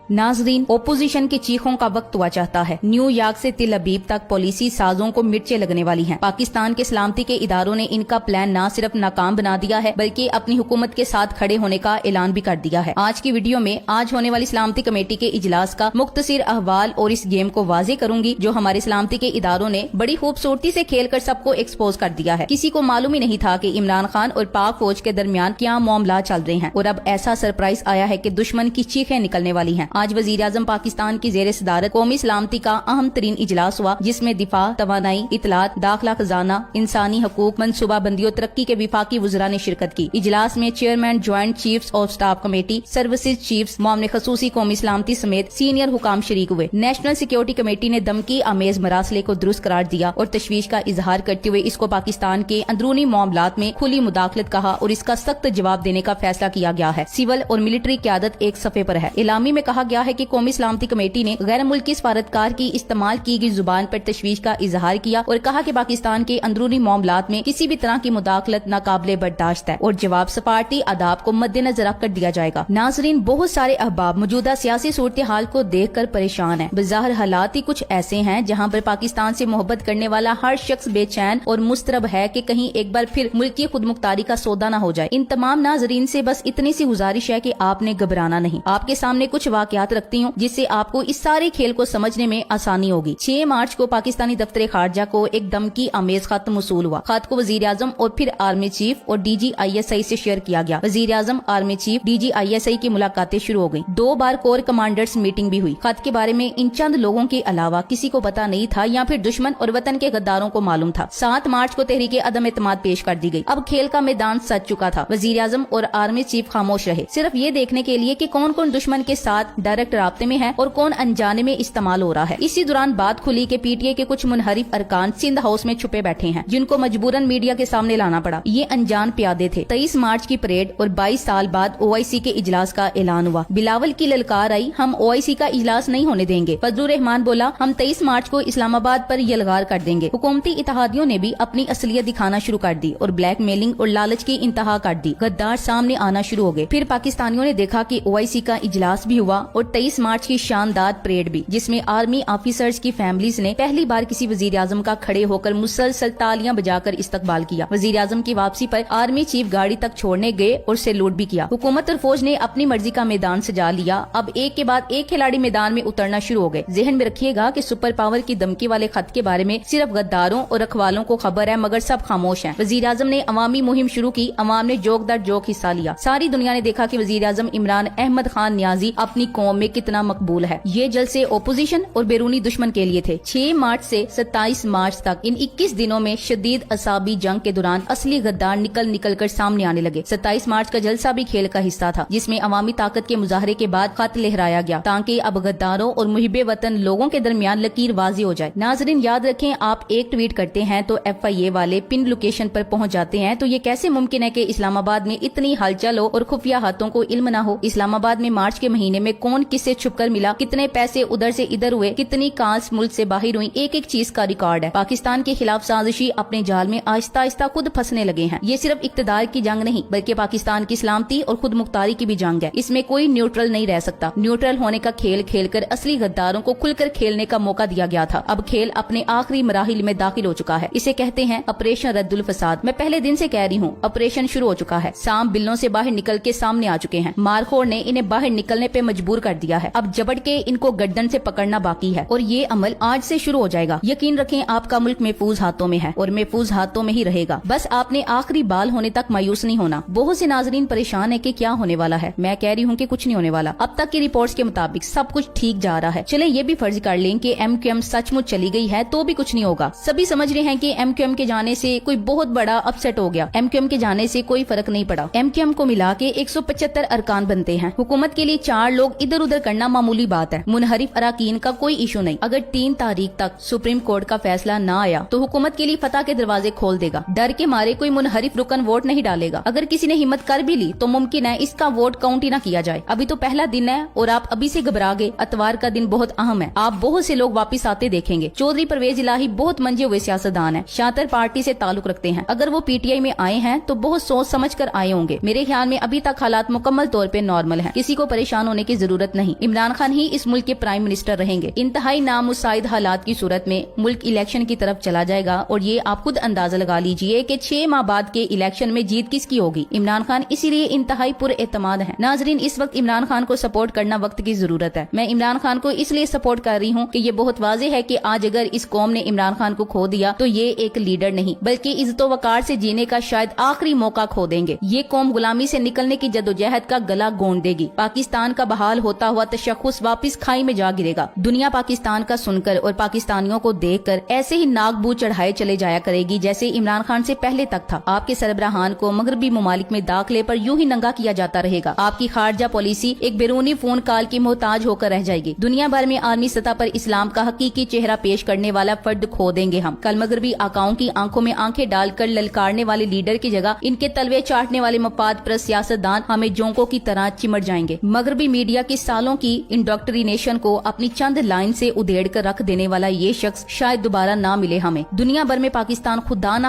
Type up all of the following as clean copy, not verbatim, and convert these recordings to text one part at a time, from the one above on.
नाजरीन, ओपोजिशन की चीखों का वक्त हुआ चाहता है। न्यूयॉर्क से तिल अबीब तक पॉलिसी साजों को मिर्चें लगने वाली हैं। पाकिस्तान के सलामती के इदारों ने इनका प्लान न सिर्फ नाकाम बना दिया है बल्कि अपनी हुकूमत के साथ खड़े होने का ऐलान भी कर दिया है। आज की वीडियो में आज होने वाली सलामती कमेटी के इजलास का मुख्तसर अहवाल और इस गेम को वाजे करूंगी जो हमारे सलामती के इदारों ने बड़ी खूबसूरती से खेल कर सबको एक्सपोज कर दिया है। किसी को मालूम ही नहीं था कि इमरान खान और पाक फौज के दरमियान क्या मामला चल रहे हैं और अब ऐसा सरप्राइज आया है कि दुश्मन की चीखें निकलने वाली हैं। आज वजीर आजम पाकिस्तान की जेर सदारत कौमी सलामती का अहम तरीन इजलास हुआ जिसमें दिफा, तवानाई, इतलात, दाखिला खजाना, इंसानी हकूक, मनसूबाबंदी और तरक्की के विफाकी वज़रा ने शिरकत की। इजलास में chairman, joint chiefs of staff committee, services chiefs, मामले खसूसी कौमी सलामती समेत सीनियर हुकाम शरीक हुए। नेशनल सिक्योरिटी कमेटी ने धमकी आमेज मरासले को दुरुस्त करार दिया और तशवीश का इजहार करते हुए इसको पाकिस्तान के अंदरूनी मामलात में खुली मुदाखलत कहा और इसका सख्त जवाब देने का फैसला किया गया है। सिविल और मिलिट्री क़यादत एक सफ़े पर है। इलामी में कहा गया है कि कौमी सलामती कमेटी ने गैर मुल्की सफारतकार की इस्तेमाल की गई जुबान पर तशवीश का इजहार किया और कहा कि पाकिस्तान के अंदरूनी मामलात में किसी भी तरह की मुदाखलत नाकाबिले बर्दाश्त है और जवाब सफारती आदाब को मद्देनजर रखकर दिया जाएगा। नाजरीन, बहुत सारे अहबाब मौजूदा सियासी सूरत हाल को देख कर परेशान है। बज़ाहिर हालात ही कुछ ऐसे हैं जहाँ पर पाकिस्तान से मोहब्बत करने वाला हर शख्स बेचैन और मुस्तरब है कि कहीं एक बार फिर मुल्क की खुद मुख्तारी का सौदा न हो जाए। इन तमाम नाजरीन से बस इतनी सी गुजारिश है कि आपने घबराना नहीं। आपके सामने कुछ वाकयात रखती हूँ जिससे आपको इस सारे खेल को समझने में आसानी होगी। 6 मार्च को पाकिस्तानी दफ्तर खारजा को एक धमकी आमेज खत मौसूल हुआ। खत को वजीर आजम और फिर आर्मी चीफ और DGISI से शेयर किया गया। वजीर आजम, आर्मी चीफ, DGISI की मुलाकातें शुरू हो गयी। 2 बार कोर कमांडर्स मीटिंग भी हुई। खत के बारे में इन चंद लोगों के अलावा किसी को पता नहीं था या फिर दुश्मन और वतन के गद्दारों को मालूम था। 7 मार्च को तहरीके अदम एतमाद पेश कर दी गई। अब खेल का मैदान सज चुका था। वजीर आजम और आर्मी चीफ खामोश रहे सिर्फ ये देखने के लिए कि कौन कौन दुश्मन के साथ डायरेक्ट राब्ते में है और कौन अनजाने में इस्तेमाल हो रहा है। इसी दौरान बात खुली कि PTI के कुछ मुनहरिफ अरकान सिंध हाउस में छुपे बैठे हैं जिनको मजबूरन मीडिया के सामने लाना पड़ा। ये अनजान प्यादे थे। 23 मार्च की परेड और 22 साल बाद OIC के इजलास का ऐलान हुआ। बिलावल की ललकार आई, हम OIC का इजलास नहीं होने देंगे। फजलुर रहमान बोला, हम 23 मार्च को इस्लामाबाद पर यलगार कर देंगे। हुकूमती इत्तेहादियों ने भी अपनी असलियत दिखाना शुरू कर दी और ब्लैक मेलिंग और लालच की इंतहा कर दी। गद्दार सामने आना शुरू हो गए। फिर पाकिस्तानियों ने देखा कि OIC का इजलास भी हुआ और 23 मार्च की शानदार परेड भी, जिसमें आर्मी ऑफिसर्स की फैमिलीज ने पहली बार किसी वजीर आजम का खड़े होकर मुसलसल तालियां बजाकर इस्तकबाल किया। वजीर आजम की वापसी पर आर्मी चीफ गाड़ी तक छोड़ने गए और सैल्यूट भी किया। हुकूमत और फौज ने अपनी मर्जी का मैदान सजा लिया। अब एक के बाद एक खिलाड़ी मैदान में उतरना शुरू हो गए। जहन में रखिएगा कि सुपर पावर की धमकी वाले खत के बारे में सिर्फ गद्दारों और रखवालों को खबर है मगर सब खामोश हैं। वजीर आजम ने अवामी मुहिम शुरू की। अवाम ने जोक दर जोक हिस्सा लिया। सारी दुनिया ने देखा कि वजीर आजम इमरान अहमद खान नियाजी अपनी कौम में कितना मकबूल है। ये जलसे ओपोजिशन और बैरूनी दुश्मन के लिए थे। 6 मार्च से 27 मार्च तक इन 21 दिनों में शदीद असाबी जंग के दौरान असली गद्दार निकल कर सामने आने लगे। 27 मार्च का जलसा भी खेल का हिस्सा था जिसमें अवामी ताकत के मुजाहरे के बाद खत लहराया गया ताकि अब गद्दारों और मुहिबे वतन लोगों के दरमियान लकीर वाजी हो जाए। नाजरीन, याद रखें, आप एक ट्वीट करते हैं तो FIA वाले पिन लोकेशन पर पहुंच जाते हैं, तो ये कैसे मुमकिन है कि इस्लामाबाद में इतनी हलचल हो और खुफिया हाथों को इल्म न हो। इस्लामाबाद में मार्च के महीने में कौन किससे छुपकर मिला, कितने पैसे उधर से इधर हुए, कितनी कांस मुल्क से बाहर हुई, एक एक चीज का रिकॉर्ड है। पाकिस्तान के खिलाफ साजिशी अपने जाल में आहिस्ता आहिस्ता खुद फंसने लगे हैं। ये सिर्फ इक्तदार की जंग नहीं बल्कि पाकिस्तान की सलामती और खुद मुख्तारी की भी जंग है। इसमें कोई न्यूट्रल नहीं रह सकता। न्यूट्रल होने का खेल खेलकर असली गद्दारों को खुलकर खेलने का मौका दिया गया था। अब खेल अपने आखिरी मराहिल में दाखिल हो चुका है। इसे कहते हैं ऑपरेशन रद्दुल फसाद। मैं पहले दिन से कह रही हूँ, ऑपरेशन शुरू हो चुका है। सांप बिलों से बाहर निकल के सामने आ चुके हैं। मारखोर ने इन्हें बाहर निकलने पे मजबूर कर दिया है। अब जबड़ के इनको गर्दन से पकड़ना बाकी है और ये अमल आज से शुरू हो जाएगा। यकीन रखें, आपका मुल्क महफूज हाथों में है और महफूज हाथों में ही रहेगा। बस आपने आखिरी बाल होने तक मायूस नहीं होना। बहुत से नाजरीन परेशान है कि क्या होने वाला है। मैं कह रही हूँ कि कुछ नहीं होने वाला। अब तक की रिपोर्ट्स के मुताबिक सब कुछ ठीक जा रहा है। चले ये भी फर्ज कर लें कि MQM सचमुच चली गई है तो भी कुछ नहीं होगा। सभी समझ रहे हैं कि MQM के जाने से कोई बहुत बड़ा अपसेट हो गया। MQM के जाने से कोई फर्क नहीं पड़ा। MQM को मिला के 175 अरकान बनते हैं। हुकूमत के लिए 4 लोग इधर उधर करना मामूली बात है। मुनहरिफ अराकीन का कोई इशू नहीं। अगर 3 तारीख तक सुप्रीम कोर्ट का फैसला न आया तो हुकूमत के लिए फतह के दरवाजे खोल देगा। डर के मारे कोई मुनहरिफ रुकन वोट नहीं डालेगा। अगर किसी ने हिम्मत कर भी ली तो मुमकिन है इसका वोट काउंट ही ना किया जाए। अभी तो पहला दिन है और आप अभी से घबरा गए। अतवार का दिन बहुत अहम है। आप बहुत से लोग वापिस आते देखेंगे। चौधरी परवेज इलाही बहुत मंजे हुए सियासतदान है। शातिर पार्टी से ताल्लुक रखते हैं। अगर वो PTI में आए हैं तो बहुत सोच समझ कर आए होंगे। मेरे ख्याल में अभी तक हालात मुकम्मल तौर पे नॉर्मल हैं। किसी को परेशान होने की जरूरत ضرورت نہیں. عمران خان ہی اس ملک کے پرائم منسٹر رہیں گے. انتہائی نامساعد حالات کی صورت میں ملک الیکشن کی طرف چلا جائے گا اور یہ آپ خود اندازہ لگا لیجئے کہ 6 ماہ بعد کے الیکشن میں جیت کس کی ہوگی. عمران خان اسی لیے انتہائی پر اعتماد ہیں. ناظرین، اس وقت عمران خان کو سپورٹ کرنا وقت کی ضرورت ہے. میں عمران خان کو اس لیے سپورٹ کر رہی ہوں کہ یہ بہت واضح ہے کہ آج اگر اس قوم نے عمران خان کو کھو دیا تو یہ ایک لیڈر نہیں بلکہ عزت و وقار سے جینے کا شاید آخری موقع کھو دیں گے. یہ قوم غلامی سے نکلنے کی جدوجہد کا گلا گونڈ دے گی. پاکستان کا بحال ہوتا ہوا تشخص واپس کھائی میں جا گرے گا. دنیا پاکستان کا سن کر اور پاکستانیوں کو دیکھ کر ایسے ہی ناک بو چڑھائے چلے جایا کرے گی جیسے عمران خان سے پہلے تک تھا. آپ کے سربراہان کو مغربی ممالک میں داخلے پر یوں ہی ننگا کیا جاتا رہے گا. آپ کی خارجہ پالیسی ایک بیرونی فون کال کی محتاج ہو کر رہ جائے گی. دنیا بھر میں عالمی سطح پر اسلام کا حقیقی چہرہ پیش کرنے والا فرد کھو دیں گے ہم. کل مغربی آقاؤں کی آنکھوں میں آنکھیں ڈال کر للکارنے والے لیڈر کی جگہ ان کے تلوے چاٹنے والے مفاد پرست سیاستدان ہمیں جونکوں کی طرح چمٹ جائیں گے. مغربی میڈیا کی سالوں کی انڈوکٹرینیشن کو اپنی چند لائن سے ادھیڑ کر رکھ دینے والا یہ شخص شاید دوبارہ نہ ملے ہمیں. دنیا بھر میں پاکستان خدا نہ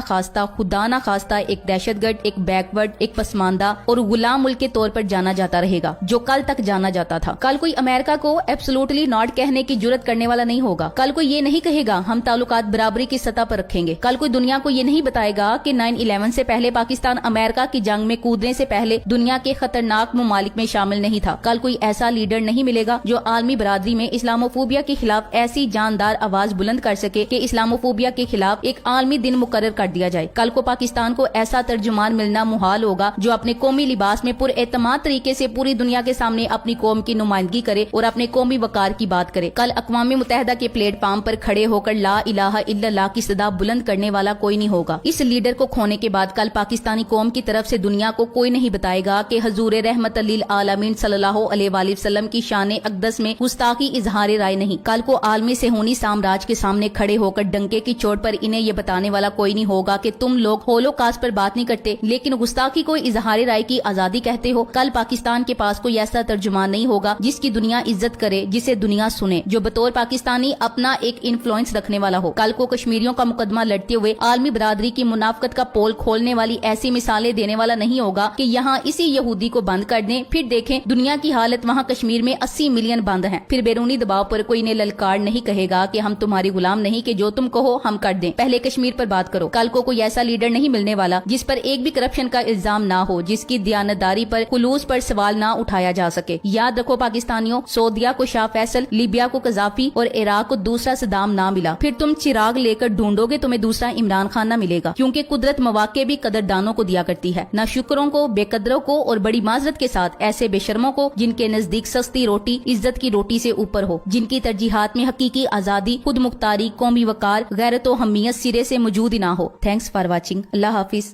خواستہ ایک دہشت گرد، ایک بیکورڈ، ایک پسماندہ اور غلام ملک کے طور پر جانا جاتا رہے گا جو کل تک جانا جاتا تھا. کل کوئی امریکہ کو ایبسولوٹلی ناٹ کہنے کی جرت کرنے والا نہیں ہوگا. کل کوئی یہ نہیں کہے گا ہم تعلقات برابری کی سطح پر رکھیں گے. کل کوئی دنیا کو یہ نہیں بتائے گا کہ 9/11 سے پہلے پاکستان امریکہ کی جنگ میں کودنے سے پہلے دنیا کے خطرناک ممالک میں شامل نہیں تھا. کل کوئی ایسا لیڈر نہیں ملے گا جو عالمی برادری میں اسلاموفوبیا کے خلاف ایسی جاندار آواز بلند کر سکے کہ اسلاموفوبیا کے خلاف ایک عالمی دن مقرر کر دیا جائے. کل کو پاکستان کو ایسا ترجمان ملنا محال ہوگا جو اپنے قومی لباس میں پر اعتماد طریقے سے پوری دنیا کے سامنے اپنی قوم کی نمائندگی کرے اور اپنے قومی وقار کی بات کرے. کل اقوام متحدہ کے پلیٹ فارم پر کھڑے ہو کر لا الہ الا اللہ کی صدا بلند کرنے والا کوئی نہیں ہوگا. اس لیڈر کو کھونے کے بعد کل پاکستانی قوم کی طرف سے دنیا کو کوئی نہیں بتائے گا کہ حضور رحمت للعالمین صلی اللہ علیہ وآلہ وسلم کی شان اقدس میں گستاخی اظہار رائے نہیں. کل کو عالمی صہیونی سامراج کے سامنے کھڑے ہو کر ڈنکے کی چوٹ پر انہیں یہ بتانے والا کوئی نہیں ہوگا کہ تم لوگ ہولوکاسٹ پر بات نہیں کرتے لیکن گستاخی کو اظہار رائے کی آزادی کہتے ہو. کل پاکستان کے پاس کوئی ایسا ترجمان نہیں ہوگا جس کی دنیا عزت کرے، جسے دنیا سنے، جو بطور پاکستانی اپنا ایک انفلوئنس رکھنے والا ہو. کل کو کشمیریوں کا مقدمہ لڑتے ہوئے عالمی برادری کی منافقت کا پول کھولنے والی ایسی مثالیں دینے والا نہیں ہوگا کہ یہاں اسی یہودی کو بند کر دیں پھر دیکھیں دنیا کی حالت وہاں کشمیر میں 80 ملین بند ہیں. پھر بیرونی دباؤ پر کوئی نے للکار نہیں کہے گا کہ ہم تمہاری غلام نہیں کہ جو تم کہو ہم کر دیں. پہلے کشمیر پر بات کرو. کل کو کوئی ایسا لیڈر نہیں ملنے والا جس پر ایک بھی کرپشن کا الزام نہ ہو، جس کی دیانتداری پر خلوص پر سوال نہ اٹھایا جا سکے. یاد رکھو پاکستانیوں، سعودیہ کو شاہ فیصل، لیبیا کو قذافی اور عراق کو دوسرا صدام نہ ملا. پھر تم چراغ لے کر ڈھونڈو گے تمہیں دوسرا عمران خان نہ ملے گا کیونکہ قدرت مواقع بھی قدردانوں کو دیا کرتی ہے، نہ شکروں کو، بے قدروں کو اور بڑی معذرت کے ساتھ ایسے بے شرموں کو جن کے نزدیک سستی روٹی عزت کی روٹی سے اوپر ہو، جن کی ترجیحات میں حقیقی آزادی، خود مختاری، قومی وقار، غیرت و حمیت سرے سے موجود ہی نہ ہو. Thanks for watching. اللہ حافظ.